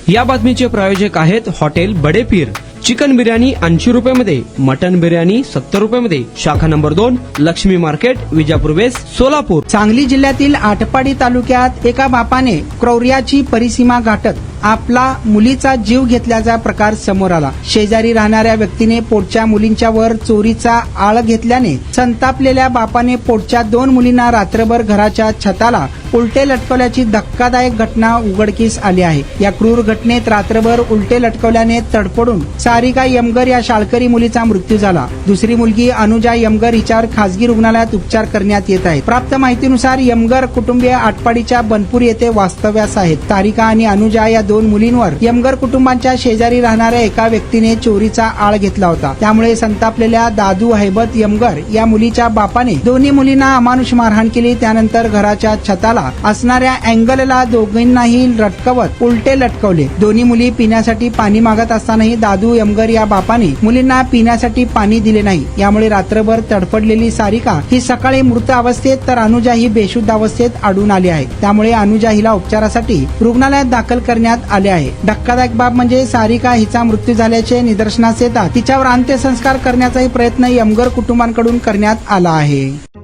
या बातमीचे प्रायोजक आहेत हॉटेल बडे पीर। चिकन बिर्याणी 80 रुपयामध्ये, मटन बिर्याणी 70 रुपयामध्ये। शाखा number 2, Laxmi market, Vijapur west, Solapur. Sangli जिल्ह्यातील आटपाडी तालुक्यात एका बापाने क्रौर्याची परिसीमा गाठत आपला मुलीचा जीव घेतल्याचा प्रकार समोर आला। शेजारी राहणाऱ्या व्यक्तीने पोटच्या मुलींच्या वर चोरीचा आळ घेतल्याने संतापलेल्या बापाने पोटच्या 2 मुलींना रात्रभर घराच्या छताला उलटे लटकवल्याची धक्कादायक घटना उघडकीस आली आहे। या क्रूर घटनेत रात्रभर उलटे लटकवल्याने तडफडून सारिका यमगर या शाळकरी मुलीचा मृत्यू झाला। दुसरी मुलगी अनुजा यमगर हिच्यावर खासगी रुग्णालयात उपचार करण्यात येत आहेत। प्राप्त माहितीनुसार यमगर कुटुंबीय आटपाडीच्या बनपूर येथे वास्तव्यास आहेत। सारिका आणि अनुजा या 2 मुलींवर यमगर कुटुंबांच्या शेजारी राहणाऱ्या एका व्यक्तीने चोरीचा आळ घेतला होता। त्यामुळे संतापलेल्या दादू हैबत यमगर या मुलीच्या बापाने दोन्ही मुलींना अमानुष मारहाण केली। त्यानंतर घराच्या छताला असणाऱ्या अँगलला दोघींनाही लटकवत उलटे लटकवले। दोन्ही मुली पिण्यासाठी पाणी मागत असतानाही दादू यमगर या बापाने मुलींना पिण्यासाठी पाणी दिले नाही। यामुळे रात्रभर तडफडलेली सारिका ही सकाळी मृत अवस्थेत तर अनुजा ही बेशुद्ध अवस्थेत आढळून आली आहे। त्यामुळे अनुजा हिला उपचारासाठी रुग्णालयात दाखल करण्यात आले आहे। धक्कादायक बाब म्हणजे सारिका हिचा मृत्यू झाल्याचे निदर्शनास येतात तिच्यावर अंत्यसंस्कार करण्याचाही प्रयत्न यमगर कुटुंबांकडून करण्यात आला आहे।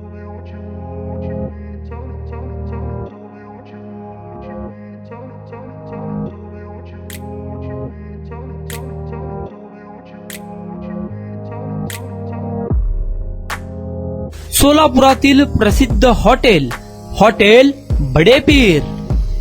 सोलापुरातील प्रसिद्ध हॉटेल बडे पीर।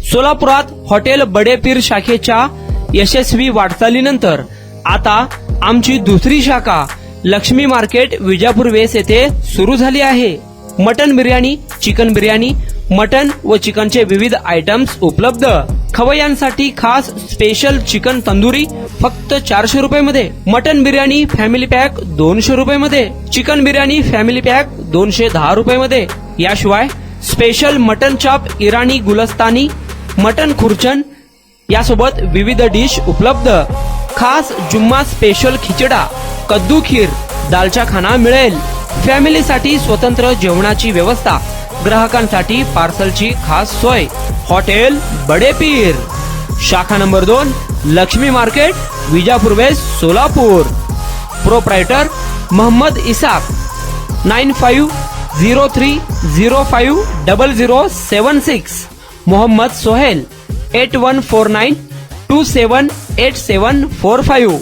सोलापुरात हॉटेल बडे पीर शाखेच्या यशस्वी वाटचालीनंतर आता आमची दुसरी शाखा लक्ष्मी मार्केट, विजापूर वेस्ट येथे सुरू झाली आहे। Mutton biryani, chicken biryani, mutton व चिकनचे विविध आयटम्स उपलब्ध। खवय्यांसाठी खास स्पेशल चिकन तंदुरी फक्त 400 रुपयामध्ये, मटन बिर्याणी फॅमिली पॅक 200 रुपयामध्ये, चिकन बिर्याणी फॅमिली पॅक 210 रुपयामध्ये। याशिवाय स्पेशल मटन चाप, इराणी गुलस्तानी, मटन खुर्चन यासोबत विविध डिश उपलब्ध। खास जुम्मा स्पेशल खिचडा, कद्दू खीर, दालचा खाना मिळेल। फॅमिलीसाठी स्वतंत्र जेवणाची व्यवस्था, ग्राहकांसाठी पार्सलची खास सोय। हॉटेल बडे पीर, शाखा number 2, Laxmi market, Vijapur west, Solapur. Proprietor Mohammad Isaq, 9503050076। Mohammad Sohail, 8149278745।